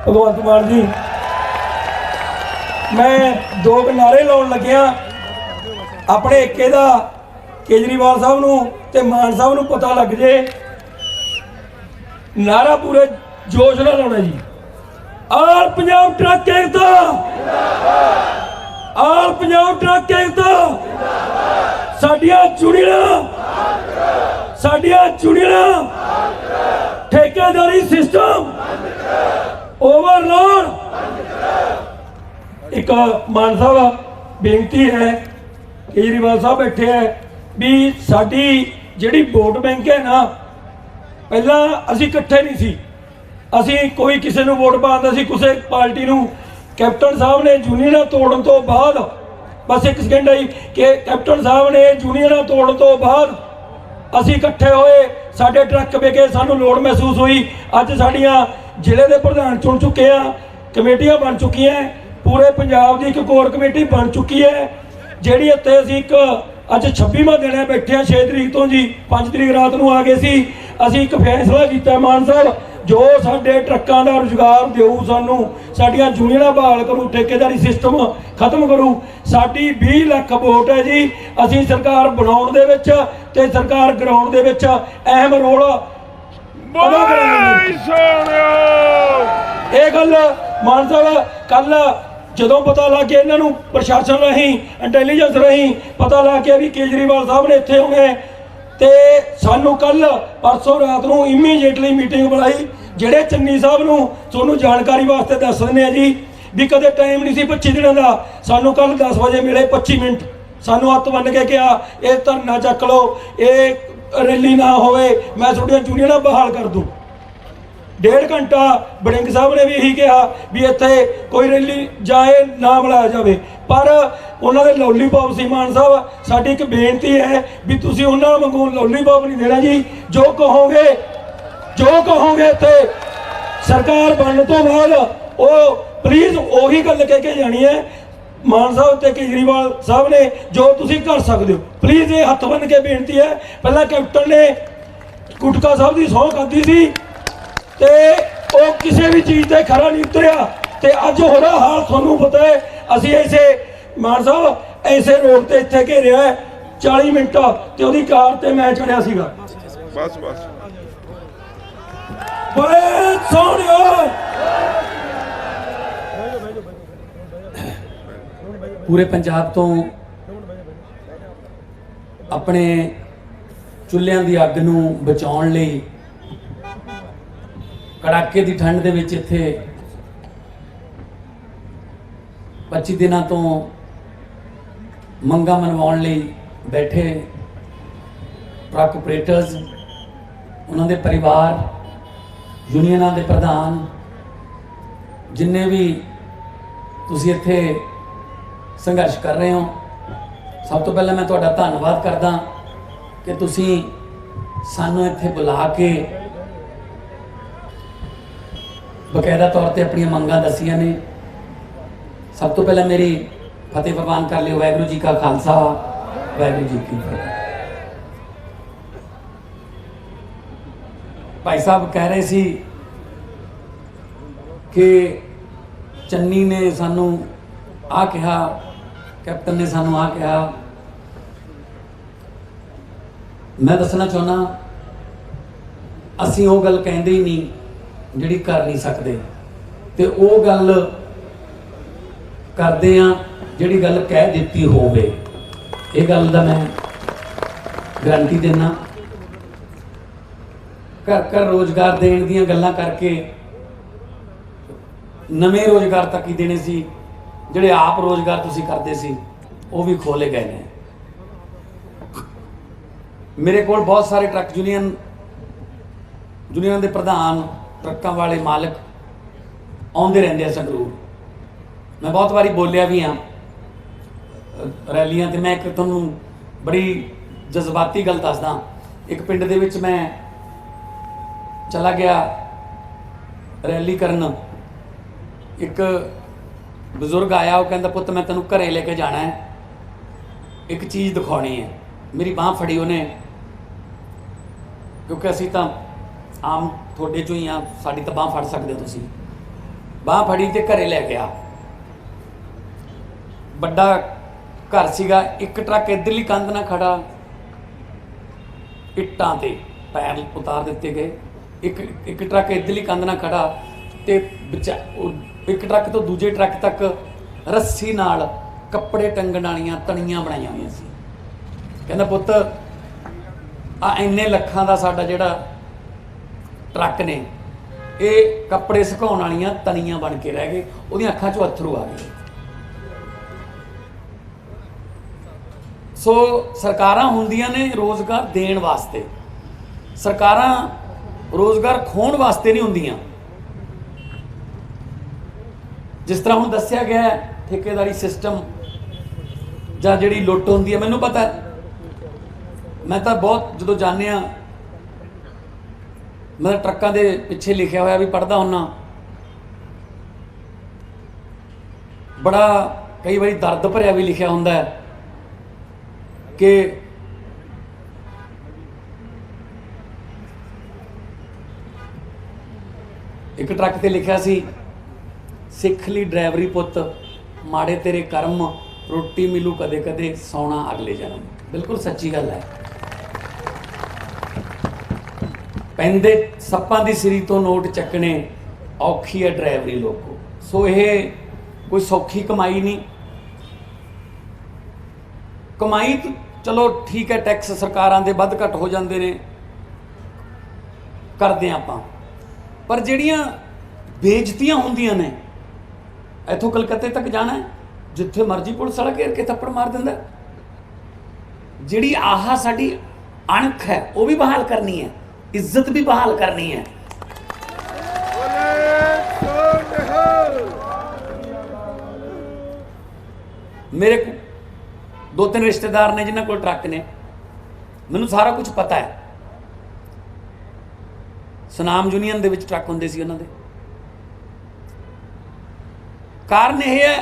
भगवंत मान जी, मैं दो नारे लाउण लग्या अपने एके दा केजरीवाल साहब नूं ते मान साहब नूं पता लग जे। नारा पूरे जोश नाल लाउणा जी, आल पंजाब ट्रक एकता, आल पंजाब ट्रक एकता, साडियां चुड़ियां ठेकेदारी सिस्टम ओवरलोड। एक मान साहब बेनती है, केजरीवाल साहब बैठे है भी साडी जिहड़ी वोट बैंक है ना, पहला असी इकट्ठे नहीं सी, असी कोई किसी नूं वोट पाਉਂਦਾ सी किसी पार्टी नूं। कैप्टन साहब ने यूनियन तोड़न तो बाद, बस एक सेकंड आई कि कैप्टन साहब ने यूनियन तोड़न तो बाद असी इकट्ठे होए, साडे ट्रक विके, सानूं लोड़ महसूस हुई। अज साडियां जिले के प्रधान चुन चुके हैं, कमेटियां बन चुकी हैं, पूरे पंजाब की एक कोर कमेटी बन चुकी है जिहड़ी उत्ते असीं एक अज 26वां दिन है बैठे 6 तरीक तो जी 5 तरीक रात नूं आ गए सी। असीं एक फैसला किया मान साहब जो साडे ट्रक्कां दा रोजगार देऊ, सानूं साडियां यूनियनां बहाल करू, ठेकेदारी सिस्टम खत्म करू। साडी 20 लाख वोट है जी, असीं सरकार बनाउण दे विच ते सरकार गिराउण दे विच अहम रोल अदा करांगे। ये गल मान साहब कल जदों पता लग गया, इन्हों प्रशासन राही इंटैलीजेंस राही पता लग गया भी केजरीवाल साहब ने इत्थे होने, तो सानू कल परसों रात को इमीजिएटली मीटिंग बुलाई। जेडे चन्नी साहब नूं तुहानूं जानकारी वास्ते दस दिंदे जी भी कदे टाइम नहीं सी 25 दिनों का, सानू कल 10 बजे मिले 25 मिनट, सानू हत्थ बन के कहा ये धरना चक लो, ये रैली ना होवे, मैं तुहाडियां यूनियनां बहाल कर दूँ। 1.5 घंटा बड़िंग साहब ने भी यही कहा भी इत्थे कोई रैली जाए ना बुलाया जाए, पर उन्होंने लॉलीपॉप सी। मान साहब साडी एक बेनती है भी तुसीं उन्हां वांगू लॉलीपॉप नहीं देना जी, जो कहोगे इत्थे सरकार बनने तो बाद वो प्लीज़ उही गल कह के जानी है। मान साहब ते केजरीवाल साहब ने जो तुसीं कर सकते हो, प्लीज़ ये हत्थ बन के बेनती है। पहला कैप्टन ने गुटका साहब की सौं खाधी सी ते वो किसी भी चीज़ से खरा नहीं उतरिया, तो अज हो रहा हाल थानू पता है। असी ऐसे मान साहब ऐसे रोड से इतने घेरिया 40 मिनट तो वही कार से मैं चढ़िया सीगा। बस बस पूरे पंजाब तो अपने चुल्हिਆਂ ਦੀ ਅੱਗ ਨੂੰ बचाने ਲਈ कड़ाके की ठंड के विच इत्थे 25 दिनों तो मंगा मनवाउण लई बैठे ट्रक ऑपरेटर्स, उन्होंने परिवार, यूनियनां दे प्रधान, जिन्ने भी तुसीं इत्थे संघर्ष कर रहे हो, सब तो पहले मैं तुहाडा धन्नवाद करदा कि तुसीं सानूं इत्थे बुला के बकायदा तौर पर अपन मंगां दसियां ने। सब तो पहले मेरी फतेह प्रवान कर लियो, वाहिगुरू जी का खालसा वाहिगुरू जी की फतेह। भाई साहब कह रहे सी कि चन्नी ने सानू आ कहा, कैप्टन ने सानू आ कहा। मैं दसना चाहना असीं वो गल कहंदे ही नहीं जिहड़ी कर नहीं सकते, तो वो गल करते हैं जिहड़ी गल कह दी होवे। ये गल दा मैं गारंटी देना। घर घर रोजगार देने दी गल्लां करके नवे रोजगार तक ही देने सी, जिहड़े आप रोजगार तुसीं करदे सी वो भी खोले गए हैं। मेरे को बहुत सारे ट्रक यूनियन के प्रधान, ट्रकों वाले मालिक आते रहते हैं संगरूर। मैं बहुत बारी बोलिया भी हाँ रैलियां, तो मैं एक तुहानूं बड़ी जज्बाती गल दसदा। एक पिंड दे विच मैं चला गया रैली करन, एक बजुर्ग आया, वो कहता पुत्त मैं तेनों घरे लेके जाना है, एक चीज़ दिखानी है। मेरी बांह फड़ी उन्हें, क्योंकि असी तो आम थोड़े चो ही हाँ, साड़ी तो बांह फड़ सकते हो तुसीं। ਬਾਂਹ ਫੜੀ ਤੇ ਘਰੇ ਲੈ ਗਿਆ। ਵੱਡਾ ਘਰ ਸੀਗਾ, ਇੱਕ ਟਰੱਕ ਇੱਧਰਲੀ ਕੰਧ ਨਾਲ ਖੜਾ, ਇੱਟਾਂ ਤੇ ਪੈਰ ਉਤਾਰ ਦਿੱਤੇ ਗਏ। ਇੱਕ ਟਰੱਕ ਇੱਧਰਲੀ ਕੰਧ ਨਾਲ ਖੜਾ ਤੇ ਇੱਕ ਟਰੱਕ ਤੋਂ ਦੂਜੇ ਟਰੱਕ ਤੱਕ ਰੱਸੀ ਨਾਲ ਕੱਪੜੇ ਟੰਗਣ ਵਾਲੀਆਂ ਤਣੀਆਂ ਬਣਾਈਆਂ ਹੋਈਆਂ ਸੀ। ਕਹਿੰਦਾ ਪੁੱਤ ਆ ਇੰਨੇ ਲੱਖਾਂ ਦਾ ਸਾਡਾ ਜਿਹੜਾ ਟਰੱਕ ਨੇ, ਇਹ ਕੱਪੜੇ ਸੁਕਾਉਣ ਵਾਲੀਆਂ ਤਣੀਆਂ ਬਣ ਕੇ ਰਹਿ ਗਏ। ਉਹਦੀਆਂ ਅੱਖਾਂ 'ਚੋਂ ਅੱਥਰੂ ਆ ਗਏ। ਸੋ ਸਰਕਾਰਾਂ ਹੁੰਦੀਆਂ ਨੇ ਰੋਜ਼ਗਾਰ ਦੇਣ ਵਾਸਤੇ, ਸਰਕਾਰਾਂ ਰੋਜ਼ਗਾਰ ਖੋਹਣ ਵਾਸਤੇ ਨਹੀਂ ਹੁੰਦੀਆਂ। ਜਿਸ ਤਰ੍ਹਾਂ ਹੁਣ ਦੱਸਿਆ ਗਿਆ ਹੈ ਠੇਕੇਦਾਰੀ ਸਿਸਟਮ ਜਾਂ ਜਿਹੜੀ ਲੁੱਟ ਹੁੰਦੀ ਹੈ, ਮੈਨੂੰ ਪਤਾ ਹੈ। ਮੈਂ ਤਾਂ ਬਹੁਤ ਜਦੋਂ ਜਾਂਦੇ ਹਾਂ, ਮੈਂ ਟਰੱਕਾਂ ਦੇ ਪਿੱਛੇ ਲਿਖਿਆ ਹੋਇਆ ਵੀ ਪੜ੍ਹਦਾ ਹੁੰਨਾ, ਬੜਾ ਕਈ ਵਾਰੀ ਦਰਦ ਭਰਿਆ ਵੀ ਲਿਖਿਆ ਹੁੰਦਾ ਹੈ ਕਿ ਇੱਕ ਟਰੱਕ ਤੇ ਲਿਖਿਆ ਸੀ, ਸਿੱਖ ਲਈ ਡਰਾਈਵਰੀ ਪੁੱਤ, ਮਾੜੇ ਤੇਰੇ ਕਰਮ, ਰੋਟੀ ਮਿਲੂ ਕਦੇ ਕਦੇ, ਸੌਣਾ ਅਗਲੇ ਜਨਮ। ਬਿਲਕੁਲ ਸੱਚੀ ਗੱਲ ਹੈ। ਪੈਂਦੇ ਸੱਪਾਂ ਦੀ ਸਿਰੀ ਤੋਂ ਨੋਟ ਚੱਕਣੇ, ਔਖੀ ਹੈ ਡਰਾਈਵਰੀ ਲੋਕੋ। ਸੋ ਇਹ ਕੋਈ ਸੌਖੀ ਕਮਾਈ ਨਹੀਂ। ਕਮਾਈ ਚਲੋ ਠੀਕ ਹੈ, ਟੈਕਸ ਸਰਕਾਰਾਂ ਦੇ ਵੱਧ ਘੱਟ ਹੋ ਜਾਂਦੇ ਨੇ, ਕਰਦੇ ਹਾਂ ਆਪਾਂ, ਪਰ ਜਿਹੜੀਆਂ ਬੇਇੱਜ਼ਤੀਆਂ ਹੁੰਦੀਆਂ ਨੇ, ਇੱਥੋਂ ਕਲਕੱਤੇ ਤੱਕ ਜਾਣਾ ਹੈ, ਜਿੱਥੇ ਮਰਜ਼ੀ ਪੁਲਿਸ ਵਾਲਾ ਘੇਰ ਕੇ ਥੱਪੜ ਮਾਰ ਦਿੰਦਾ। ਜਿਹੜੀ ਆਹ ਸਾਡੀ ਅਣਖ ਹੈ ਉਹ ਵੀ ਬਹਾਲ ਕਰਨੀ ਹੈ, ਇੱਜ਼ਤ ਵੀ ਬਹਾਲ ਕਰਨੀ ਹੈ। ਮੇਰੇ ਦੋ ਤਿੰਨ ਰਿਸ਼ਤੇਦਾਰ ਨੇ ਜਿਨ੍ਹਾਂ ਕੋਲ ਟਰੱਕ ਨੇ, ਮੈਨੂੰ ਸਾਰਾ ਕੁਝ ਪਤਾ ਹੈ। ਸੁਨਾਮ ਯੂਨੀਅਨ ਦੇ ਵਿੱਚ ਟਰੱਕ ਹੁੰਦੇ ਸੀ ਉਹਨਾਂ ਦੇ। ਕਾਰਨ ਇਹ ਹੈ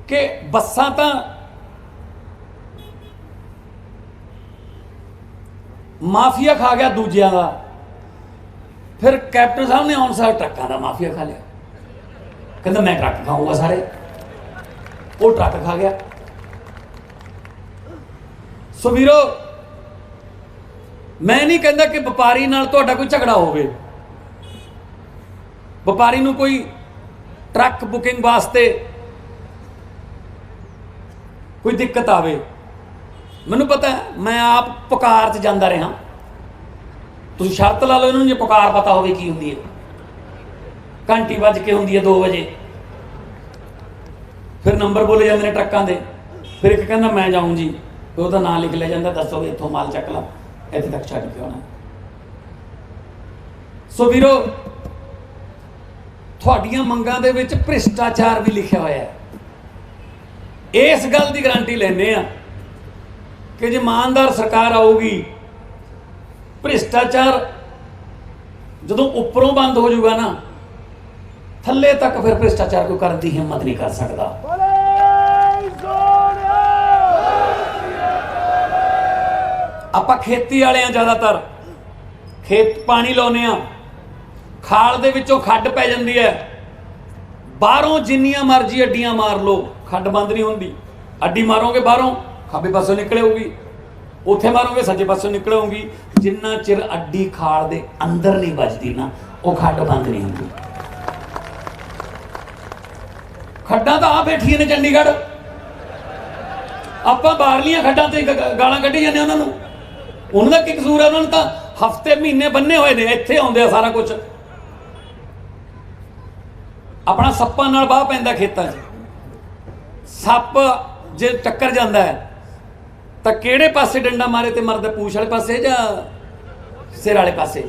ਕਿ ਬੱਸਾਂ ਤਾਂ ਮਾਫੀਆ ਖਾ ਗਿਆ ਦੂਜਿਆਂ ਦਾ, ਫਿਰ ਕੈਪਟਨ ਸਾਹਿਬ ਨੇ ਆਉਣ ਸਾਰ ਟਰੱਕਾਂ ਦਾ ਮਾਫੀਆ ਖਾ ਲਿਆ। ਕਹਿੰਦਾ ਮੈਂ ਟਰੱਕ ਖਾਊਂਗਾ ਸਾਰੇ, ਉਹ ਟਰੱਕ ਖਾ ਗਿਆ। ਸੋ ਵੀਰੋ, ਮੈਂ ਨਹੀਂ ਕਹਿੰਦਾ ਕਿ ਵਪਾਰੀ ਨਾਲ ਤੁਹਾਡਾ ਕੋਈ ਝਗੜਾ ਹੋਵੇ। ਵਪਾਰੀ ਨੂੰ ਕੋਈ ਟਰੱਕ ਬੁਕਿੰਗ ਵਾਸਤੇ ਕੋਈ ਦਿੱਕਤ ਆਵੇ, ਮੈਨੂੰ ਪਤਾ ਹੈ, ਮੈਂ ਆਪ ਪੁਕਾਰ 'ਚ ਜਾਂਦਾ ਰਿਹਾ। ਤੁਸੀਂ ਸ਼ਰਤ ਲਾ ਲਓ ਇਹਨੂੰ, ਜੇ ਪੁਕਾਰ ਪਤਾ ਹੋਵੇ ਕੀ ਹੁੰਦੀ ਹੈ। ਘੰਟੀ ਵੱਜ ਕੇ ਹੁੰਦੀ ਹੈ 2 ਵਜੇ, ਫਿਰ ਨੰਬਰ ਬੋਲੇ ਜਾਂਦੇ ਨੇ ਟਰੱਕਾਂ ਦੇ, ਫਿਰ ਇੱਕ ਕਹਿੰਦਾ ਮੈਂ ਜਾਊਂ ਜੀ, ਉਹਦਾ ਨਾਂ ਲਿਖ ਲਿਆ ਜਾਂਦਾ, ਦੱਸੋ ਵੀ ਇੱਥੋਂ ਮਾਲ ਚੱਕ ਲਾ, ਇੱਥੇ ਤੱਕ ਛੱਡ ਕੇ ਆਉਣਾ। ਸੋ ਵੀਰੋ, ਤੁਹਾਡੀਆਂ ਮੰਗਾਂ ਦੇ ਵਿੱਚ ਭ੍ਰਿਸ਼ਟਾਚਾਰ ਵੀ ਲਿਖਿਆ ਹੋਇਆ ਹੈ। ਇਸ ਗੱਲ ਦੀ ਗਾਰੰਟੀ ਲੈਂਦੇ ਆ ਕਿ ਜੇ ਇਮਾਨਦਾਰ ਸਰਕਾਰ ਆਊਗੀ, ਭ੍ਰਿਸ਼ਟਾਚਾਰ ਜਦੋਂ ਉੱਪਰੋਂ ਬੰਦ ਹੋ ਜਾਊਗਾ ਨਾ, ਥੱਲੇ ਤੱਕ ਫਿਰ ਭ੍ਰਿਸ਼ਟਾਚਾਰ ਕੋਈ ਕਰਨ ਦੀ ਹਿੰਮਤ ਨਹੀਂ ਕਰ ਸਕਦਾ। ਆਪਾਂ ਖੇਤੀ ਵਾਲੇ ਆ, ਜ਼ਿਆਦਾਤਰ ਖੇਤ ਪਾਣੀ ਲਾਉਂਦੇ ਆ, ਖਾਲ ਦੇ ਵਿੱਚੋਂ ਖੱਡ ਪੈ ਜਾਂਦੀ ਹੈ, ਬਾਹਰੋਂ ਜਿੰਨੀਆਂ ਮਰਜ਼ੀ ਅੱਡੀਆਂ ਮਾਰ ਲਓ, ਖੱਡ ਬੰਦ ਨਹੀਂ ਹੁੰਦੀ। ਅੱਡੀ ਮਾਰੋਗੇ ਬਾਹਰੋਂ, ਖੱਬੇ ਪਾਸੋਂ ਨਿਕਲੇਗੀ, ਉੱਥੇ ਮਾਰੋਗੇ ਸੱਜੇ ਪਾਸੋਂ ਨਿਕਲੇਗੀ। ਜਿੰਨਾ ਚਿਰ ਅੱਡੀ ਖਾਲ ਦੇ ਅੰਦਰ ਨਹੀਂ ਵੱਜਦੀ ਨਾ, ਉਹ ਖੱਡ ਬੰਦ ਨਹੀਂ ਹੁੰਦੀ। ਖੱਡਾਂ ਤਾਂ ਆ ਬੈਠੀਆਂ ਨੇ ਚੰਡੀਗੜ੍ਹ, ਆਪਾਂ ਬਾਹਰਲੀਆਂ ਖੱਡਾਂ ਤੇ ਗਾਲਾਂ ਕੱਢੀ ਜਾਂਦੇ ਉਹਨਾਂ ਨੂੰ। ਉਹਨਾਂ ਦਾ ਕੀ ਕਸੂਰ ਹੈ? ਉਹਨਾਂ ਨੂੰ ਤਾਂ ਹਫ਼ਤੇ ਮਹੀਨੇ ਬੰਨੇ ਹੋਏ ਨੇ, ਇੱਥੇ ਆਉਂਦੇ ਆ ਸਾਰਾ ਕੁਝ। ਆਪਣਾ ਸੱਪਾਂ ਨਾਲ ਵਾਹ ਪੈਂਦਾ ਖੇਤਾਂ 'ਚ। ਸੱਪ ਜੇ ਟੱਕਰ ਜਾਂਦਾ ਹੈ ਤਾਂ ਕਿਹੜੇ ਪਾਸੇ ਡੰਡਾ ਮਾਰੇ ਤੇ ਮਰਦਾ? ਪੂਛ ਵਾਲੇ ਪਾਸੇ ਜਾਂ ਸਿਰ ਵਾਲੇ ਪਾਸੇ?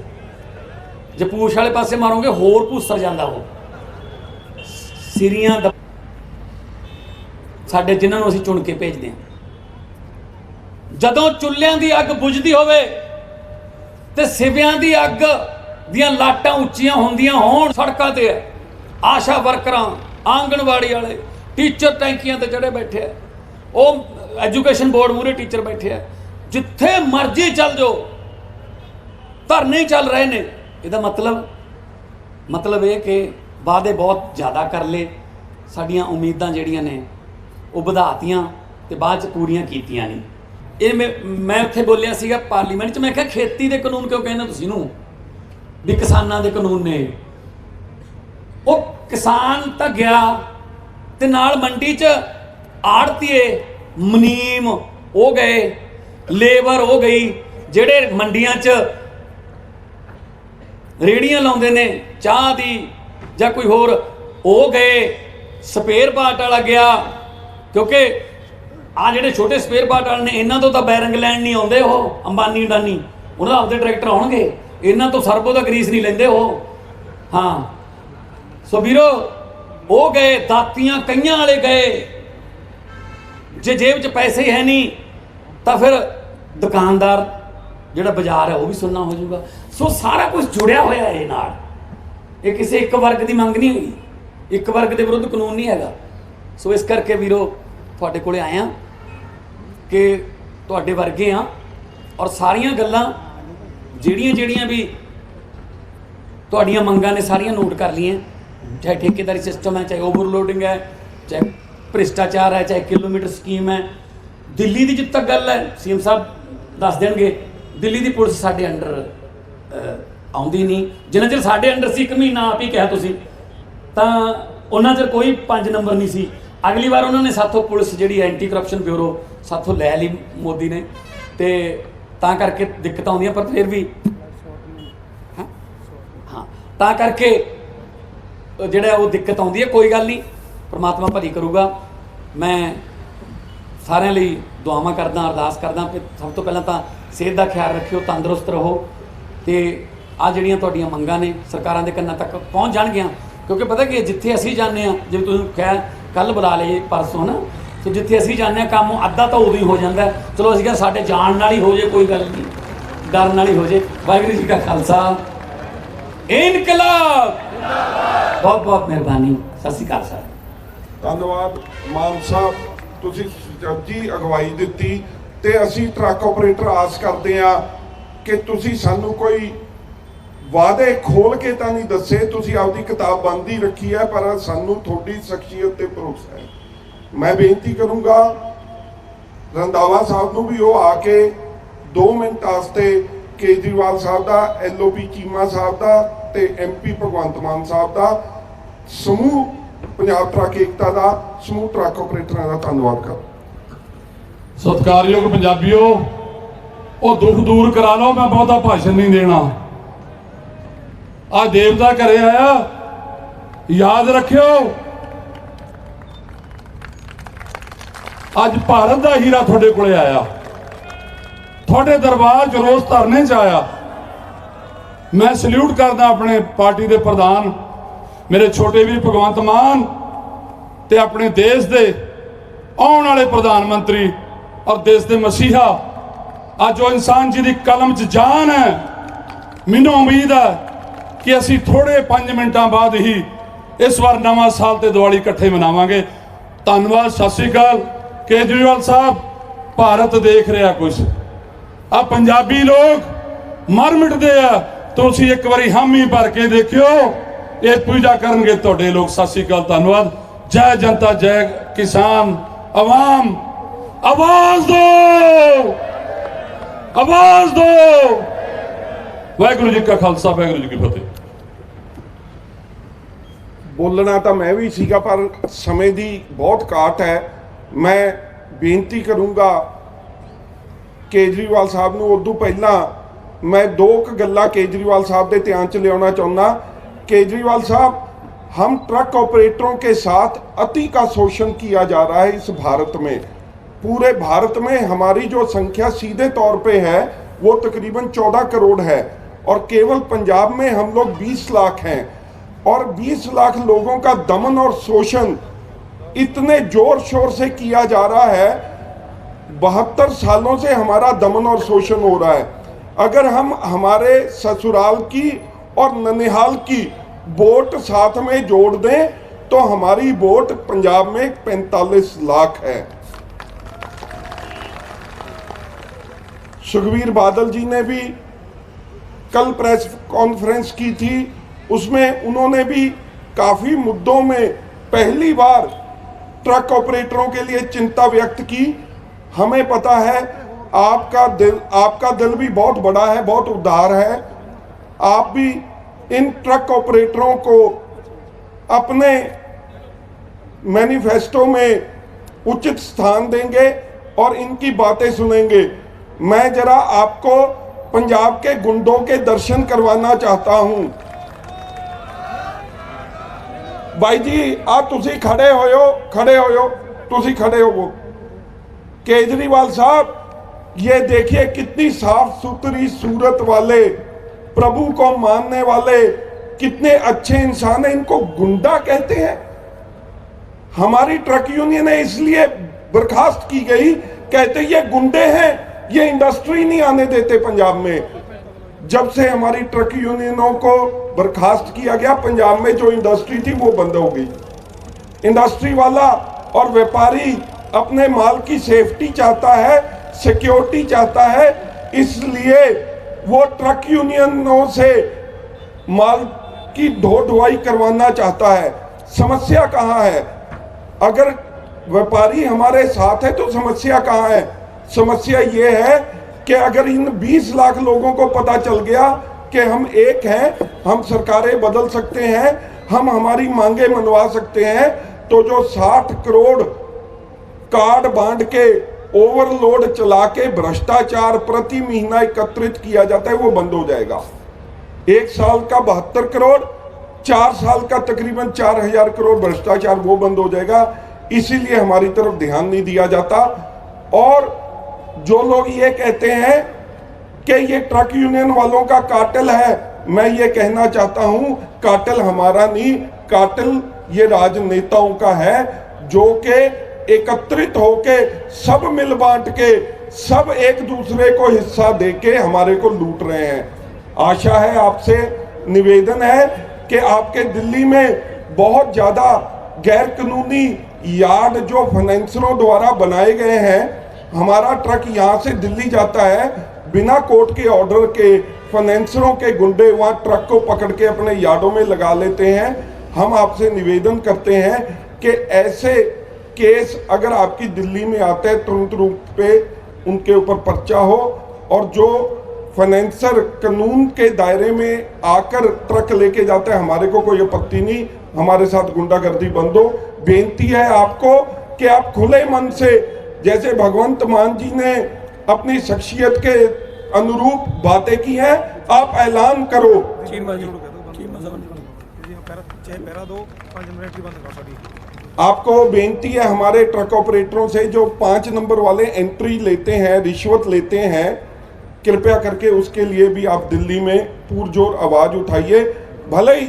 ਜੇ ਪੂਛ ਵਾਲੇ ਪਾਸੇ ਮਾਰੋਗੇ ਹੋਰ ਭੂਸਰ ਜਾਂਦਾ ਉਹ। ਸਿਰੀਆਂ ਸਾਡੇ ਜਿਨ੍ਹਾਂ ਨੂੰ ਅਸੀਂ ਚੁਣ ਕੇ ਭੇਜਦੇ ਹਾਂ, ਜਦੋਂ ਚੁੱਲ੍ਹਿਆਂ ਦੀ ਅੱਗ ਬੁਝਦੀ ਹੋਵੇ ਤੇ ਸਿਵਿਆਂ ਦੀ ਅੱਗ ਦੀਆਂ ਲਾਟਾਂ ਉੱਚੀਆਂ ਹੁੰਦੀਆਂ ਹੋਣ, ਸੜਕਾਂ ਤੇ ਆਸ਼ਾ ਵਰਕਰਾਂ, ਆਂਗਣਵਾੜੀ ਵਾਲੇ, ਟੀਚਰ ਟੈਂਕੀਆਂ ਤੇ ਚੜੇ ਬੈਠੇ ਆ, ਉਹ ਐਜੂਕੇਸ਼ਨ ਬੋਰਡ ਮੂਹਰੇ ਟੀਚਰ ਬੈਠੇ ਆ, ਜਿੱਥੇ ਮਰਜ਼ੀ ਚੱਲ ਜਾਓ ਧਰਨੇ ਚੱਲ ਰਹੇ ਨੇ। ਇਹਦਾ ਮਤਲਬ मतलब ये कि वादे बहुत ज़्यादा कर ले, साडियां उम्मीदां जिहड़ियां ने वो ਵਧਾਤੀਆਂ ਤੇ ਬਾਅਦ ਚ ਪੂਰੀਆਂ ਕੀਤੀਆਂ ਨਹੀਂ। ਇਹ ਮੈਂ ਉੱਥੇ ਬੋਲਿਆ ਸੀਗਾ ਪਾਰਲੀਮੈਂਟ 'ਚ, ਮੈਂ ਕਿਹਾ ਖੇਤੀ ਦੇ ਕਾਨੂੰਨ ਕਿਉਂ ਕਹਿੰਦੇ ਤੁਸੀਂ ਨੂੰ ਵੀ ਕਿਸਾਨਾਂ ਦੇ ਕਾਨੂੰਨ ਨੇ। ਉਹ ਕਿਸਾਨ ਤਾਂ ਗਿਆ ਤੇ ਨਾਲ ਮੰਡੀ 'ਚ ਆੜਤੀਏ ਮੁਨੀਮ ਹੋ ਗਏ, ਲੇਬਰ ਹੋ ਗਈ, ਜਿਹੜੇ ਮੰਡੀਆਂ 'ਚ ਰੇੜੀਆਂ ਲਾਉਂਦੇ ਨੇ ਚਾਹ ਦੀ ਜਾਂ ਕੋਈ ਹੋਰ ਹੋ ਗਏ, ਸਪੇਅਰ ਪਾਰਟ ਵਾਲਾ ਗਿਆ, ਕਿਉਂਕਿ ਆ ਜਿਹੜੇ ਛੋਟੇ ਸਪੇਅਰ ਪਾਰਟ ਵਾਲੇ ਨੇ ਇਹਨਾਂ ਤੋਂ ਤਾਂ ਬੈਰਿੰਗ ਲੈਣ ਨਹੀਂ ਆਉਂਦੇ, ਉਹ ਅੰਬਾਨੀ ਅਡਾਨੀ ਉਹਨਾਂ ਦਾ ਆਪਦੇ ਟਰੈਕਟਰ ਆਉਣਗੇ, ਇਹਨਾਂ ਤੋਂ ਸਰਬੋ ਦਾ ਗਰੀਸ ਨਹੀਂ ਲੈਂਦੇ ਉਹ। ਹਾਂ ਸੋ ਵੀਰੋ ਉਹ ਗਏ, ਦਾਤੀਆਂ ਕਈਆਂ ਵਾਲੇ ਗਏ, ਜੇ ਜੇਬ 'ਚ ਪੈਸੇ ਹੀ ਹੈ ਨਹੀਂ ਤਾਂ ਫਿਰ ਦੁਕਾਨਦਾਰ ਜਿਹੜਾ ਬਾਜ਼ਾਰ ਹੈ ਉਹ ਵੀ ਸੁਣਨਾ ਹੋ ਜਾਊਗਾ। ਸੋ ਸਾਰਾ ਕੁਝ ਜੁੜਿਆ ਹੋਇਆ ਇਹ ਨਾਲ, ਇਹ ਕਿਸੇ ਇੱਕ ਵਰਗ ਦੀ ਮੰਗ ਨਹੀਂ ਹੋਈ, ਇੱਕ ਵਰਗ ਦੇ ਵਿਰੁੱਧ ਕਾਨੂੰਨ ਨਹੀਂ ਹੈਗਾ। ਸੋ ਇਸ ਕਰਕੇ ਵੀਰੋ ਤੁਹਾਡੇ ਕੋਲੇ ਆਏ ਹਾਂ ਕਿ ਤੁਹਾਡੇ ਵਰਗੇ ਆ, ਔਰ ਸਾਰੀਆਂ ਗੱਲਾਂ ਜਿਹੜੀਆਂ ਵੀ ਤੁਹਾਡੀਆਂ ਮੰਗਾਂ ਨੇ ਸਾਰੀਆਂ ਨੋਟ ਕਰ ਲਈਆਂ, ਚਾਹੇ ਠੇਕੇਦਾਰੀ ਸਿਸਟਮ ਹੈ, ਚਾਹੇ ਓਵਰਲੋਡਿੰਗ ਹੈ, ਚਾਹੇ ਭ੍ਰਿਸ਼ਟਾਚਾਰ ਹੈ, ਚਾਹੇ ਕਿਲੋਮੀਟਰ ਸਕੀਮ ਹੈ। ਦਿੱਲੀ ਦੀ ਜਿੱਥੇ ਤੱਕ ਗੱਲ ਹੈ ਸੀਐਮ ਸਾਹਿਬ ਦੱਸ ਦੇਣਗੇ, ਦਿੱਲੀ ਦੀ ਪੁਲਿਸ ਸਾਡੇ ਅੰਡਰ ਆਉਂਦੀ ਨਹੀਂ। ਜਿੰਨਾ ਚਿਰ ਸਾਡੇ ਅੰਡਰ ਸੀ, 1 ਮਹੀਨਾ ਆਪ ਹੀ ਕਿਹਾ ਤੁਸੀਂ, ਤਾਂ ਉਹਨਾਂ ਚਿਰ ਕੋਈ 5 ਨੰਬਰ ਨਹੀਂ ਸੀ। ਅਗਲੀ ਵਾਰ ਉਹਨਾਂ ਨੇ ਸਾਥੋਂ ਪੁਲਿਸ ਜਿਹੜੀ ਐਂਟੀ ਕਰਪਸ਼ਨ ਬਿਊਰੋ ਸਾਥੋਂ ਲੈ ਲਈ ਮੋਦੀ ਨੇ, ਤੇ ਤਾਂ ਕਰਕੇ ਦਿੱਕਤਾਂ ਆਉਂਦੀਆਂ, ਪਰ ਫਿਰ ਵੀ ਹਾਂ ਤਾਂ ਕਰਕੇ ਜਿਹੜਾ ਉਹ ਦਿੱਕਤ ਆਉਂਦੀ ਹੈ। ਕੋਈ ਗੱਲ ਨਹੀਂ, ਪਰਮਾਤਮਾ ਭਲੀ ਕਰੂਗਾ। ਮੈਂ ਸਾਰਿਆਂ ਲਈ ਦੁਆਵਾਂ ਕਰਦਾ, ਅਰਦਾਸ ਕਰਦਾ ਕਿ ਸਭ ਤੋਂ ਪਹਿਲਾਂ ਤਾਂ ਸਿਹਤ ਦਾ ਖਿਆਲ ਰੱਖਿਓ, ਤੰਦਰੁਸਤ ਰਹੋ, ਤੇ ਆ ਜਿਹੜੀਆਂ ਤੁਹਾਡੀਆਂ ਮੰਗਾਂ ਨੇ ਸਰਕਾਰਾਂ ਦੇ ਕੰਨਾਂ ਤੱਕ ਪਹੁੰਚ ਜਾਣਗੀਆਂ। ਕਿਉਂਕਿ ਪਤਾ ਕੀ, ਜਿੱਥੇ ਅਸੀਂ ਜਾਂਦੇ ਹਾਂ, ਜਿਵੇਂ ਤੁਸੀਂ ਕਿਹਾ ਕੱਲ ਬੁਲਾ ਲਏ ਪਰਸੋਂ ਨਾ, ਤੇ ਜਿੱਥੇ ਅਸੀਂ ਜਾਂਦੇ ਹਾਂ ਕੰਮ ਅੱਧਾ ਤਾਂ ਉਦੋਂ ਹੀ ਹੋ ਜਾਂਦਾ। ਚਲੋ ਅਸੀਂ ਕਿਹਾ ਸਾਡੇ ਜਾਣ ਨਾਲ ਹੀ ਹੋ ਜੇ, ਕੋਈ ਗੱਲ ਨਹੀਂ, ਡਰਨ ਨਾਲ ਹੀ ਹੋ ਜੇ। ਵਾਹਿਗੁਰੂ ਜੀ ਕਾ ਖਾਲਸਾ, ਇਨਕਲਾਬ। ਬਹੁਤ ਬਹੁਤ ਮਿਹਰਬਾਨੀ, ਸਤਿ ਸ਼੍ਰੀ ਅਕਾਲ ਸਰ। ਧੰਨਵਾਦ ਮਾਨ ਸਾਹਿਬ, ਤੁਸੀਂ ਸੁਚੱਜੀ ਅਗਵਾਈ ਦਿੱਤੀ, ਤੇ ਅਸੀਂ ਟਰੱਕ ਆਪਰੇਟਰ ਆਸ ਕਰਦੇ ਹਾਂ ਕਿ ਤੁਸੀਂ ਸਾਨੂੰ ਕੋਈ ਵਾਅਦੇ ਖੋਲ ਕੇ ਤਾਂ ਨਹੀਂ ਦੱਸੇ, ਤੁਸੀਂ ਆਪਦੀ ਕਿਤਾਬ ਬੰਦ ਹੀ ਰੱਖੀ ਹੈ, ਪਰ ਸਾਨੂੰ ਤੁਹਾਡੀ ਸ਼ਖਸੀਅਤ ਤੇ ਭਰੋਸਾ ਹੈ। ਮੈਂ ਬੇਨਤੀ ਕਰੂੰਗਾ ਰੰਧਾਵਾ ਸਾਹਿਬ ਨੂੰ ਵੀ ਉਹ ਆ ਕੇ 2 ਮਿੰਟ ਵਾਸਤੇ ਕੇਜਰੀਵਾਲ ਸਾਹਿਬ ਦਾ, LOP ਚੀਮਾ ਸਾਹਿਬ ਦਾ ਤੇ MP ਭਗਵੰਤ ਮਾਨ ਸਾਹਿਬ ਦਾ ਸਮੂਹ ਪੰਜਾਬ ਟਰੱਕ ਏਕਤਾ ਦਾ ਸਮੂਹ ਟਰੱਕ ਆਪਰੇਟਰਾਂ ਦਾ ਧੰਨਵਾਦ ਕਰ। ਸਤਿਕਾਰਯੋਗ ਪੰਜਾਬੀਓ, ਉਹ ਦੁੱਖ ਦੂਰ ਕਰਾ ਲਓ, ਮੈਂ ਬਹੁਤਾ ਭਾਸ਼ਣ ਨਹੀਂ ਦੇਣਾ। ਆ ਦੇਵਤਾ ਘਰੇ ਆਇਆ, ਯਾਦ ਰੱਖਿਓ ਅੱਜ ਭਾਰਤ ਦਾ ਹੀਰਾ ਤੁਹਾਡੇ ਕੋਲੇ ਆਇਆ, ਤੁਹਾਡੇ ਦਰਬਾਰ 'ਚ ਰੋਸ ਧਰਨੇ 'ਚ ਆਇਆ। ਮੈਂ ਸਲੂਟ ਕਰਦਾ ਆਪਣੇ ਪਾਰਟੀ ਦੇ ਪ੍ਰਧਾਨ ਮੇਰੇ ਛੋਟੇ ਵੀਰ ਭਗਵੰਤ ਮਾਨ ਤੇ ਆਪਣੇ ਦੇਸ਼ ਦੇ ਆਉਣ ਵਾਲੇ ਪ੍ਰਧਾਨ ਮੰਤਰੀ ਔਰ ਦੇਸ਼ ਦੇ ਮਸੀਹਾ। ਅੱਜ ਉਹ ਇਨਸਾਨ ਜਿਹਦੀ ਕਲਮ 'ਚ ਜਾਨ ਹੈ, ਮੈਨੂੰ ਉਮੀਦ ਹੈ ਕਿ ਅਸੀਂ ਥੋੜੇ 5 ਮਿੰਟਾਂ ਬਾਅਦ ਹੀ ਇਸ ਵਾਰ ਨਵਾਂ ਸਾਲ ਤੇ ਦੀਵਾਲੀ ਇਕੱਠੇ ਮਨਾਵਾਂਗੇ। ਧੰਨਵਾਦ, ਸਤਿ ਸ਼੍ਰੀ ਅਕਾਲ। ਕੇਜਰੀਵਾਲ ਸਾਹਿਬ, ਭਾਰਤ ਦੇਖ ਰਿਹਾ ਕੁਝ, ਆ ਪੰਜਾਬੀ ਲੋਕ ਮਰ ਮਿਟਦੇ ਆ, ਤੁਸੀਂ ਇੱਕ ਵਾਰੀ ਹਾਮੀ ਭਰ ਕੇ ਦੇਖਿਓ, ਇਹ ਪੂਜਾ ਕਰਨਗੇ ਤੁਹਾਡੇ ਲੋਕ। ਸਤਿ ਸ਼੍ਰੀ ਅਕਾਲ, ਧੰਨਵਾਦ। ਜੈ ਜਨਤਾ, ਜੈ ਕਿਸਾਨ, ਆਵਾਮ, ਆਵਾਜ਼ ਦੋ, ਆਵਾਜ਼ ਦੋ। ਵਾਹਿਗੁਰੂ ਜੀ ਕਾ ਖਾਲਸਾ, ਵਾਹਿਗੁਰੂ ਜੀ ਕੀ ਫਤਿਹ। ਬੋਲਣਾ ਤਾਂ ਮੈਂ ਵੀ ਸੀਗਾ, ਪਰ ਸਮੇਂ ਦੀ ਬਹੁਤ ਘਾਟ ਹੈ। ਮੈਂ ਬੇਨਤੀ ਕਰੂੰਗਾ ਕੇਜਰੀਵਾਲ ਸਾਹਿਬ ਨੂੰ, ਉਦੋਂ ਪਹਿਲਾਂ मैं 2 गल्लां केजरीवाल साहब के ध्यान च लियाना चाहना। केजरीवाल साहब, हम ट्रक ऑपरेटरों के साथ अति का शोषण किया जा रहा है इस भारत में। पूरे भारत में हमारी जो संख्या सीधे तौर पे है वो तकरीबन 14 करोड़ है और केवल पंजाब में हम लोग 20 लाख हैं और 20 लाख लोगों का दमन और शोषण इतने जोर शोर से किया जा रहा है। 72 सालों से हमारा दमन और शोषण हो रहा है। अगर हम हमारे ससुराल की और ननिहाल की वोट साथ में जोड़ दें तो हमारी वोट पंजाब में 45 लाख है। सुखबीर बादल जी ने भी कल प्रेस कॉन्फ्रेंस की थी उसमें उन्होंने भी काफ़ी मुद्दों में पहली बार ट्रक ऑपरेटरों के लिए चिंता व्यक्त की। हमें पता है आपका दिल भी बहुत बड़ा है, बहुत उदार है। आप भी इन ट्रक ऑपरेटरों को अपने मैनिफेस्टो में उचित स्थान देंगे और इनकी बातें सुनेंगे। मैं जरा आपको पंजाब के गुंडों के दर्शन करवाना चाहता हूं। भाई जी आ तुसी खड़े हो तुसी खड़े हो। केजरीवाल साहब ये देखिए कितनी साफ सुथरी सूरत वाले, प्रभु को मानने वाले, कितने अच्छे इंसान है, इनको गुंडा कहते हैं। हमारी ट्रक यूनियन है इसलिए बर्खास्त की गई, कहते ये गुंडे हैं, ये इंडस्ट्री नहीं आने देते पंजाब में। जब से हमारी ट्रक यूनियनों को बर्खास्त किया गया, पंजाब में जो इंडस्ट्री थी वो बंद हो गई। इंडस्ट्री वाला और व्यापारी अपने माल की सेफ्टी चाहता है, सिक्योरिटी चाहता है, इसलिए वो ट्रक यूनियनों से माल की ढो ढुआई करवाना चाहता है। समस्या कहाँ है? अगर व्यापारी हमारे साथ है तो समस्या कहाँ है? समस्या ये है कि अगर इन 20 लाख लोगों को पता चल गया कि हम एक हैं, हम सरकारें बदल सकते हैं, हम हमारी मांगे मनवा सकते हैं, तो जो 60 करोड़ कार्ड बांट के ओवरलोड चला के भ्रष्टाचार प्रति महीना एकत्रित किया जाता है वो बंद हो जाएगा। 1 साल का 72 करोड़, 4 साल का तकरीबन 4000 करोड़ भ्रष्टाचार वो बंद हो जाएगा। इसीलिए हमारी तरफ ध्यान नहीं दिया जाता। और जो लोग ये कहते हैं कि ये ट्रक यूनियन वालों का कार्टेल है, मैं ये कहना चाहता हूं कार्टेल हमारा नहीं, कार्टेल ये राजनेताओं का है जो कि एकत्रित होके सब मिल बांट के सब एक दूसरे को हिस्सा देके हमारे को लूट रहे हैं। आशा है, आपसे निवेदन है कि आपके दिल्ली में बहुत ज्यादा गैर कानूनी यार्ड जो फाइनेंसरों द्वारा बनाए गए हैं, हमारा ट्रक यहाँ से दिल्ली जाता है, बिना कोर्ट के ऑर्डर के फाइनेंसरों के गुंडे वहाँ ट्रक को पकड़ के अपने यार्डों में लगा लेते हैं। हम आपसे निवेदन करते हैं कि ऐसे केस अगर आपकी दिल्ली में आते हैं तुरंत रूप पे उनके ऊपर पर्चा हो, और जो फाइनेंसर कानून के दायरे में आकर ट्रक लेके जाता है हमारे को कोई आपत्ति नहीं, हमारे साथ गुंडागर्दी बंद हो। बेनती है आपको कि आप खुले मन से, जैसे भगवंत मान जी ने अपनी शख्सियत के अनुरूप बातें की हैं, आप ऐलान करो। आपको बेनती है हमारे ट्रक ऑपरेटरों से जो 5 नंबर वाले एंट्री लेते हैं, रिश्वत लेते हैं, कृपया करके उसके लिए भी आप दिल्ली में पुरजोर आवाज उठाइए। भले ही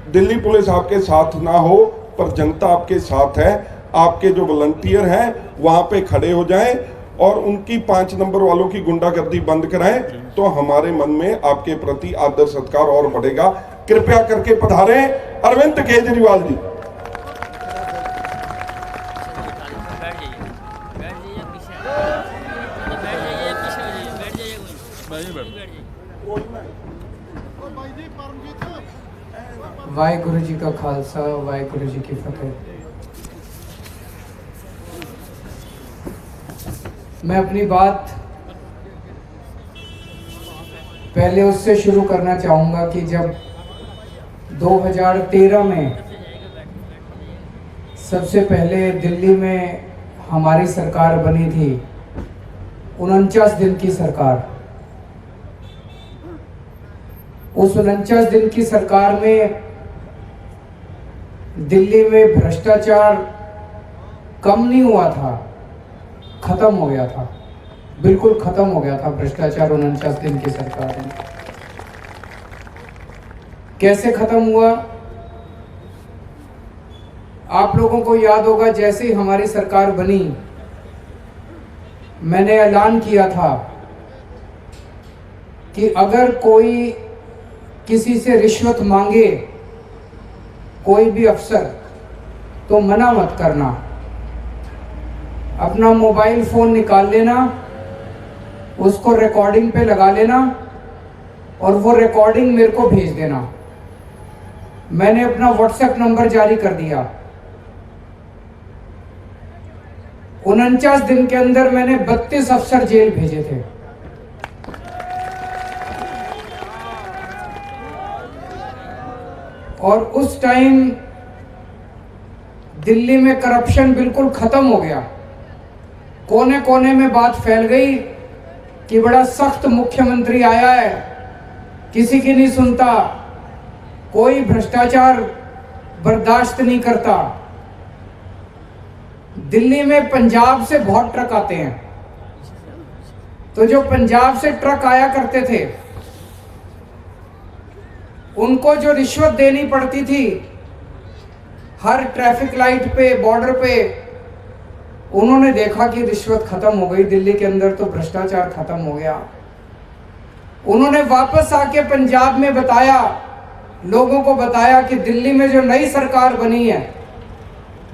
दिल्ली पुलिस आपके साथ ना हो, पर जनता आपके साथ है। आपके जो वॉलंटियर हैं वहां पे खड़े हो जाएं और उनकी 5 नंबर वालों की गुंडागर्दी बंद कराएं, तो हमारे मन में आपके प्रति आदर सत्कार और बढ़ेगा। कृपया करके पधारें अरविंद केजरीवाल जी। वाहिगुरु जी का खालसा, वाहिगुरु जी की फतेह। मैं अपनी बात पहले उससे शुरू करना चाहूँगा कि जब 2013 में सबसे पहले दिल्ली में हमारी सरकार बनी थी, 49 दिन की सरकार, उस 49 दिन की सरकार में दिल्ली में भ्रष्टाचार कम नहीं हुआ था, खत्म हो गया था, बिल्कुल खत्म हो गया था भ्रष्टाचार 49 दिन की सरकार में। कैसे खत्म हुआ? आप लोगों को याद होगा, जैसे ही हमारी सरकार बनी मैंने ऐलान किया था कि अगर कोई किसी से रिश्वत मांगे, कोई भी अफसर, तो मना मत करना, अपना मोबाइल फ़ोन निकाल लेना, उसको रिकॉर्डिंग पे लगा लेना और वो रिकॉर्डिंग मेरे को भेज देना। मैंने अपना व्हाट्सएप नंबर जारी कर दिया। 49 दिन के अंदर मैंने 32 अफसर जेल भेजे थे। और उस टाइम दिल्ली में करप्शन बिल्कुल खत्म हो गया। कोने कोने में बात फैल गई कि बड़ा सख्त मुख्यमंत्री आया है, किसी की नहीं सुनता, कोई भ्रष्टाचार बर्दाश्त नहीं करता। दिल्ली में पंजाब से बहुत ट्रक आते हैं, तो जो पंजाब से ट्रक आया करते थे उनको जो रिश्वत देनी पड़ती थी हर ट्रैफिक लाइट पे, बॉर्डर पे, उन्होंने देखा कि रिश्वत खत्म हो गई दिल्ली के अंदर, तो भ्रष्टाचार खत्म हो गया। उन्होंने वापस आके पंजाब में बताया, लोगों को बताया कि दिल्ली में जो नई सरकार बनी है,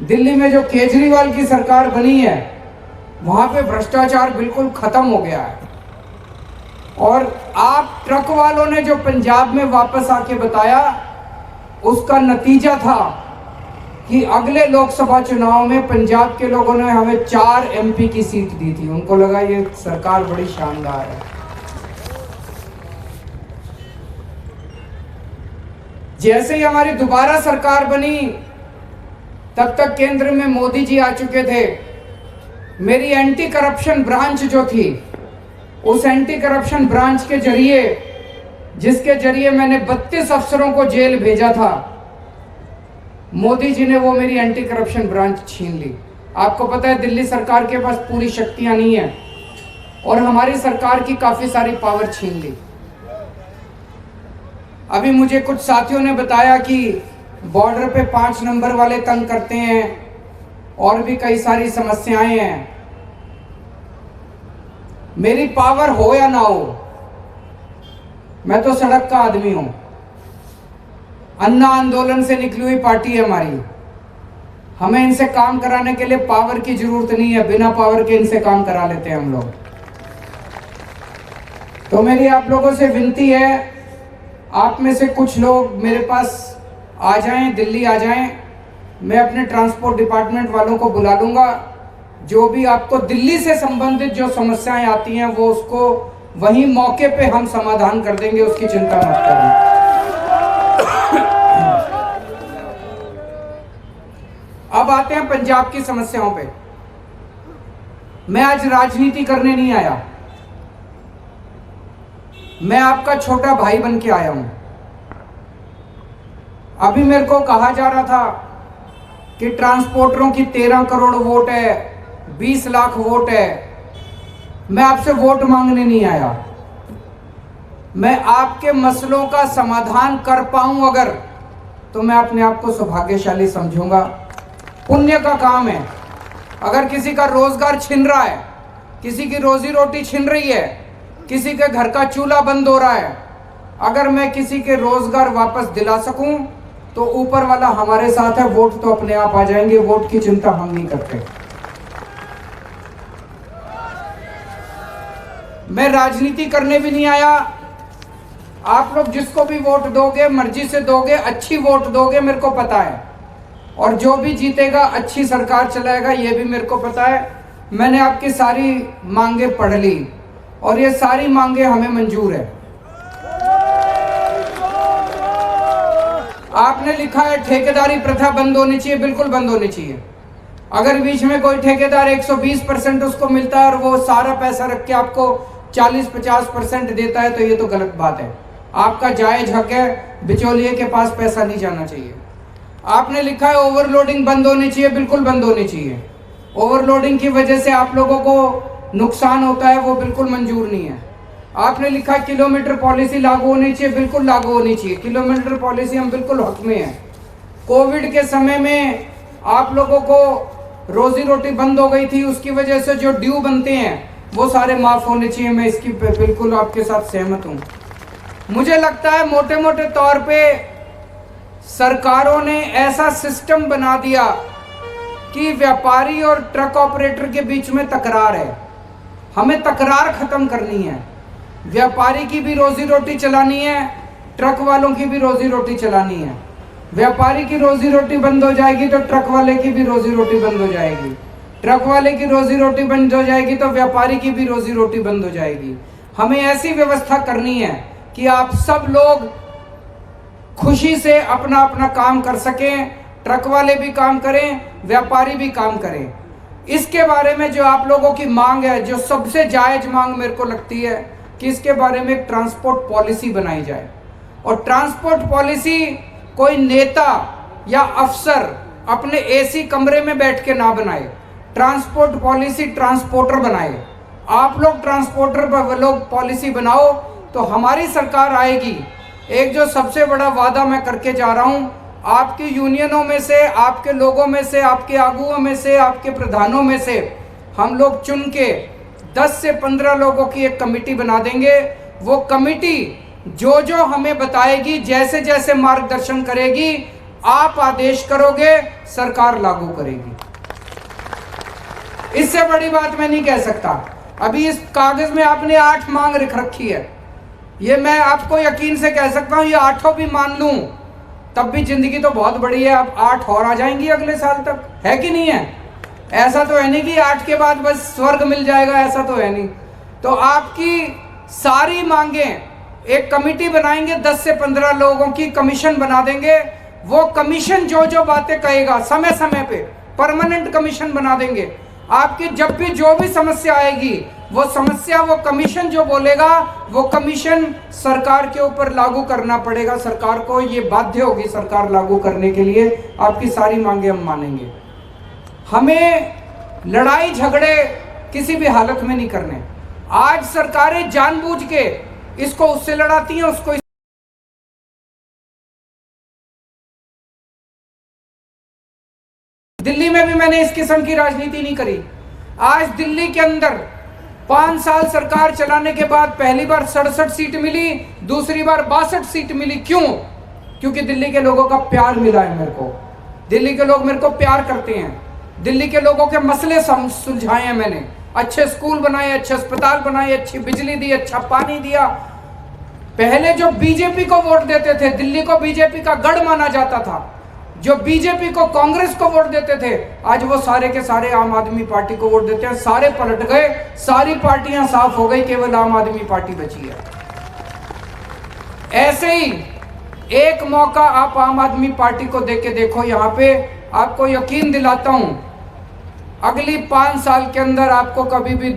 दिल्ली में जो केजरीवाल की सरकार बनी है, वहां पे भ्रष्टाचार बिल्कुल खत्म हो गया है। और आप ट्रक वालों ने जो पंजाब में वापस आके बताया, उसका नतीजा था कि अगले लोकसभा चुनाव में पंजाब के लोगों ने हमें 4 MP की सीट दी थी। उनको लगा ये सरकार बड़ी शानदार है। जैसे ही हमारी दोबारा सरकार बनी, तब तक केंद्र में मोदी जी आ चुके थे। मेरी एंटी करप्शन ब्रांच जो थी, उस एंटी करप्शन ब्रांच के जरिए, जिसके जरिए मैंने 32 अफसरों को जेल भेजा था, मोदी जी ने वो मेरी एंटी करप्शन ब्रांच छीन ली। आपको पता है दिल्ली सरकार के पास पूरी शक्तियां नहीं है, और हमारी सरकार की काफी सारी पावर छीन ली। अभी मुझे कुछ साथियों ने बताया कि बॉर्डर पे 5 नंबर वाले तंग करते हैं, और भी कई सारी समस्याएं हैं। मेरी पावर हो या ना हो, मैं तो सड़क का आदमी हूं। अन्ना आंदोलन से निकली हुई पार्टी है हमारी। हमें इनसे काम कराने के लिए पावर की जरूरत नहीं है, बिना पावर के इनसे काम करा लेते हैं हम लोग। तो मेरी आप लोगों से विनती है, आप में से कुछ लोग मेरे पास आ जाएं, दिल्ली आ जाएं। मैं अपने ट्रांसपोर्ट डिपार्टमेंट वालों को बुला लूंगा। जो भी आपको दिल्ली से संबंधित जो समस्याएं आती हैं, वो उसको वहीं मौके पे हम समाधान कर देंगे, उसकी चिंता मत करें। अब आते हैं पंजाब की समस्याओं पे। मैं आज राजनीति करने नहीं आया, मैं आपका छोटा भाई बन के आया हूं। अभी मेरे को कहा जा रहा था कि ट्रांसपोर्टरों की 13 करोड़ वोट है, 20 लाख वोट है। मैं आपसे वोट मांगने नहीं आया, मैं आपके मसलों का समाधान कर पाऊं अगर, तो मैं अपने आप को सौभाग्यशाली समझूंगा। पुण्य का काम है। अगर किसी का रोजगार छिन रहा है, किसी की रोजी रोटी छिन रही है, किसी के घर का चूल्हा बंद हो रहा है, अगर मैं किसी के रोजगार वापस दिला सकूं, तो ऊपर वाला हमारे साथ है। वोट तो अपने आप आ जाएंगे, वोट की चिंता हम नहीं करते। मैं राजनीति करने भी नहीं आया। आप लोग जिसको भी वोट दोगे, मर्जी से दोगे, अच्छी वोट दोगे, मेरे को पता है। और जो भी जीतेगा अच्छी सरकार चलाएगा, ये भी मेरे को पता है। मैंने आपकी सारी मांगे पढ़ ली, और ये सारी मांगे हमें मंजूर है। आपने लिखा है ठेकेदारी प्रथा बंद होनी चाहिए, बिल्कुल बंद होनी चाहिए। अगर बीच में कोई ठेकेदार 120% उसको मिलता है और वो सारा पैसा रख के आपको 40-50% देता है, तो ये तो गलत बात है। आपका जायज हक है, बिचौलिए के पास पैसा नहीं जाना चाहिए। आपने लिखा है ओवरलोडिंग बंद होनी चाहिए, बिल्कुल बंद होनी चाहिए। ओवरलोडिंग की वजह से आप लोगों को नुकसान होता है, वो बिल्कुल मंजूर नहीं है। आपने लिखा किलोमीटर पॉलिसी लागू होनी चाहिए, बिल्कुल लागू होनी चाहिए। किलोमीटर पॉलिसी हम बिल्कुल हक में हैं। कोविड के समय में आप लोगों को रोजी रोटी बंद हो गई थी, उसकी वजह से जो ड्यू बनते हैं वो सारे माफ होने चाहिए। मैं इसकी बिल्कुल आपके साथ सहमत हूँ। मुझे लगता है मोटे मोटे तौर पे सरकारों ने ऐसा सिस्टम बना दिया कि व्यापारी और ट्रक ऑपरेटर के बीच में तकरार है। हमें तकरार खत्म करनी है। व्यापारी की भी रोजी रोटी चलानी है, ट्रक वालों की भी रोजी रोटी चलानी है। व्यापारी की रोजी रोटी बंद हो जाएगी तो ट्रक वाले की भी रोजी रोटी बंद हो जाएगी, ट्रक वाले की रोजी रोटी बंद हो जाएगी तो व्यापारी की भी रोजी रोटी बंद हो जाएगी। हमें ऐसी व्यवस्था करनी है कि आप सब लोग खुशी से अपना अपना काम कर सकें, ट्रक वाले भी काम करें, व्यापारी भी काम करें। इसके बारे में जो आप लोगों की मांग है, जो सबसे जायज मांग मेरे को लगती है कि इसके बारे में एक ट्रांसपोर्ट पॉलिसी बनाई जाए। और ट्रांसपोर्ट पॉलिसी कोई नेता या अफसर अपने एसी कमरे में बैठ के ना बनाए, ट्रांसपोर्ट पॉलिसी ट्रांसपोर्टर बनाए। आप लोग ट्रांसपोर्टर लोग पॉलिसी बनाओ तो हमारी सरकार आएगी। एक जो सबसे बड़ा वादा मैं करके जा रहा हूं, आपकी यूनियनों में से, आपके लोगों में से, आपके आगुओं में से, आपके प्रधानों में से हम लोग चुन के 10 से 15 लोगों की एक कमेटी बना देंगे। वो कमेटी जो जो हमें बताएगी, जैसे जैसे मार्गदर्शन करेगी, आप आदेश करोगे, सरकार लागू करेगी। इससे बड़ी बात मैं नहीं कह सकता। अभी इस कागज में आपने 8 मांग लिख रखी है, ये मैं आपको यकीन से कह सकता हूं, ये 8 भी मान लूं तब भी जिंदगी तो बहुत बड़ी है। अब 8 और आ जाएंगी अगले साल तक, है कि नहीं है? ऐसा तो है नहीं कि 8 के बाद बस स्वर्ग मिल जाएगा, ऐसा तो है नहीं। तो आपकी सारी मांगें एक कमेटी बनाएंगे, 10 से 15 लोगों की कमीशन बना देंगे। वो कमीशन जो जो बातें कहेगा समय समय पे परमानेंट कमीशन बना देंगे। आपकी जब भी जो भी समस्या आएगी, वो समस्या वो कमीशन जो बोलेगा, वो कमीशन सरकार के ऊपर लागू करना पड़ेगा। सरकार को ये बाध्य होगी सरकार लागू करने के लिए। आपकी सारी मांगे हम मानेंगे। हमें लड़ाई झगड़े किसी भी हालत में नहीं करने। आज सरकारें जानबूझ के इसको उससे लड़ाती हैं, उसको दिल्ली में भी मैंने इस किस्म की राजनीति नहीं करी। आज दिल्ली के अंदर 5 साल सरकार चलाने के बाद पहली बार 67 सीट मिली, दूसरी बार 62 सीट मिली। क्यों? क्योंकि दिल्ली के लोगों का प्यार मिला है मेरे को। दिल्ली के लोग मेरे को प्यार करते हैं। दिल्ली के लोगों के मसले सुलझाए हैं मैंने। अच्छे स्कूल बनाए, अच्छे अस्पताल बनाए, अच्छी बिजली दी, अच्छा पानी दिया। पहले जो बीजेपी को वोट देते थे, दिल्ली को बीजेपी का गढ़ माना जाता था, जो बीजेपी को कांग्रेस को वोट देते थे, आज वो सारे के सारे आम आदमी पार्टी को वोट देते हैं। सारे पलट गए, सारी पार्टियां साफ हो गई, केवल आम आदमी पार्टी बची है। ऐसे ही एक मौका आप आम आदमी पार्टी को देके देखो। यहाँ पे आपको यकीन दिलाता हूं, अगली 5 साल के अंदर आपको कभी भी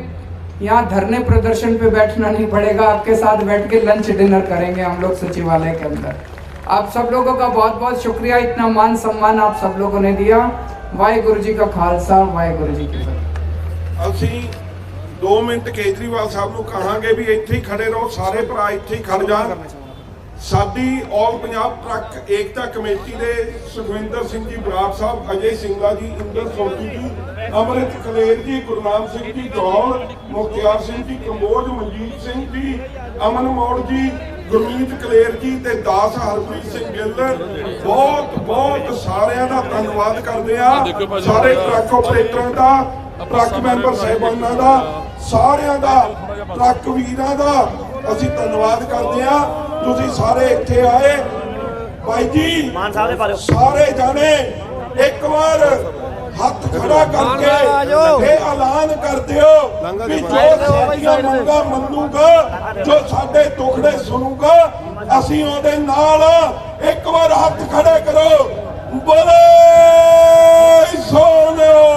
यहाँ धरने प्रदर्शन पे बैठना नहीं पड़ेगा। आपके साथ बैठ के लंच डिनर करेंगे हम लोग सचिवालय के अंदर। आप सब लोगों का बहुत बहुत शुक्रिया, इतना मान सम्मान आप सब लोगों ने दिया। वाहिगुरु जी का खालसा, वाहिगुरु जी की फतेह। ਅਸੀਂ 2 ਮਿੰਟ ਕੇਜਰੀਵਾਲ ਸਾਹਿਬ ਨੂੰ ਕਹਾਂਗੇ ਵੀ ਇੱਥੇ ਹੀ ਖੜੇ ਰਹੋ, ਸਾਰੇ ਭਰਾ ਇੱਥੇ ਹੀ ਖੜ ਜਾਣ। ਸਾਡੀ ਆਲ ਪੰਜਾਬ ਟਰੱਕ ਏਕਤਾ ਕਮੇਟੀ ਦੇ ਸੁਖਵਿੰਦਰ ਸਿੰਘ ਜੀ ਬਰਾੜ ਸਾਹਿਬ, ਅਜੇ ਸਿੰਘਲਾ ਜੀ, ਇੰਦਰ ਸੋਢੀ ਜੀ, ਅਮਰਿਤ ਕਲੇਰ ਜੀ, ਗੁਰਨਾਮ ਸਿੰਘ ਜੀ ਜੌਹਲ, ਮੁਖਤਿਆਰ ਸਿੰਘ ਜੀ ਕੰਬੋਜ, ਮਨਜੀਤ ਸਿੰਘ ਜੀ, ਅਮਨ ਮੌੜ ਜੀ, ਗੁਰਮੀਤ ਕਲੇਰ ਜੀ ਤੇ ਦਾਸ ਹਰਪ੍ਰੀਤ ਸਿੰਘ ਗਿੱਲ, ਬਹੁਤ ਬਹੁਤ ਸਾਰਿਆਂ ਦਾ ਧੰਨਵਾਦ ਕਰਦੇ ਆ। ਸਾਰੇ ਟਰੱਕ ਆਪਰੇਟਰਾਂ ਦਾ, ਟਰੱਕ ਮੈਂਬਰ ਸਾਹਿਬਾਨਾਂ ਦਾ, ਸਾਰਿਆਂ ਦਾ, ਟਰੱਕ ਵੀਰਾਂ ਦਾ ਅਸੀਂ ਧੰਨਵਾਦ ਕਰਦੇ ਆ। ਤੁਸੀਂ ਸਾਰੇ ਇੱਥੇ ਆਏ। ਭਾਈ ਜੀ ਸਾਰੇ ਜਾਣੇ ਇੱਕ ਵਾਰ ਹੱਥ ਖੜਾ ਕਰਕੇ ਇਹ ਐਲਾਨ ਕਰ ਦਿਓ ਕਿ ਜੋ ਸਾਡੀਆਂ ਮੰਗਾਂ ਮੰਨੂਗਾ, ਜੋ ਸਾਡੇ ਦੁੱਖੜੇ ਸੁਣੂਗਾ, ਅਸੀਂ ਉਹਦੇ ਨਾਲ। ਇੱਕ ਵਾਰ ਹੱਥ ਖੜੇ ਕਰੋ, ਬੋਲੇ ਸੋਨਿਓ।